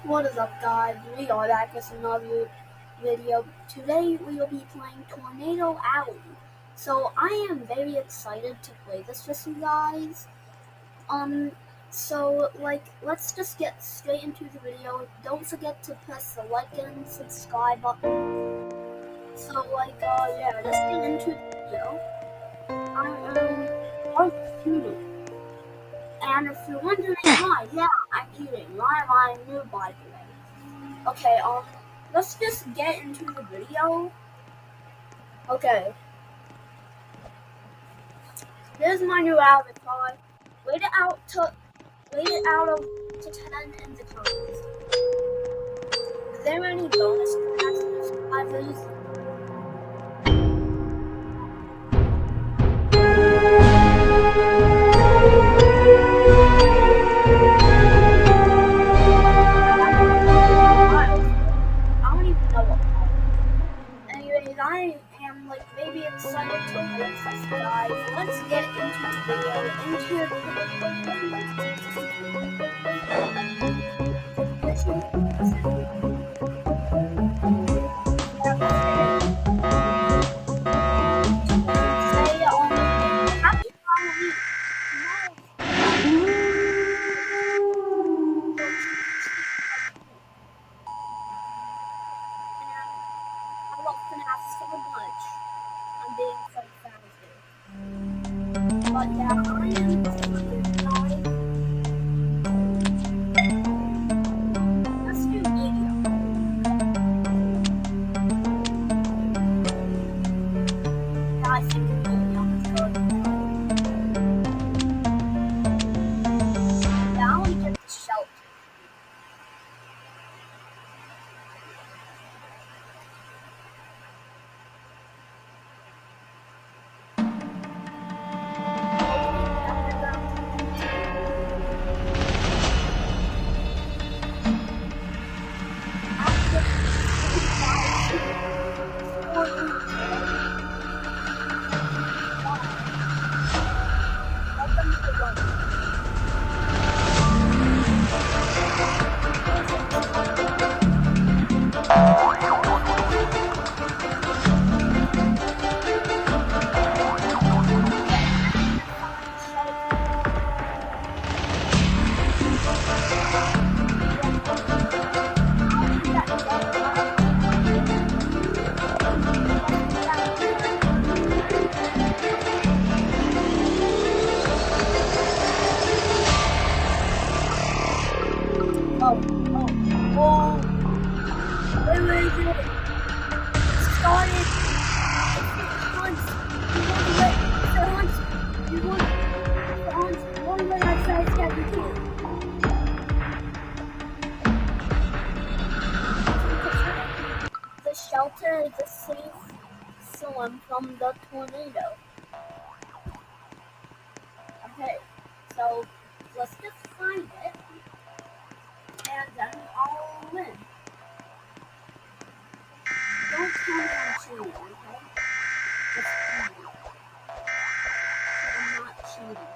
What is up, guys? We are back with another video. Today we will be playing Tornado Alley. So I am very excited to play this with you guys. Let's just get straight into the video. Don't forget to press the like and subscribe button. Yeah, let's get into the video. I am Arthur. And if you're wondering why, yeah, I'm eating. Why am I new, by the way? Okay, let's just get into the video. Okay. Here's my new avatar. Rate it out of to 10 in the comments. Is there any bonus subscribers? I don't even know what part. Anyways, I am maybe excited to play this, guys. Let's get into the video. Happy Halloween. I love FNAF so much. I'm being so fancy. But yeah, I am guys. Let's do medium. Yeah, I think medium is good. Yeah, I want to get the shelter. The shelter is a safe zone from the tornado. Okay, so let's just find it, and then I'll win. Don't tell me I'm cheating, okay? Just tell me. I'm not cheating.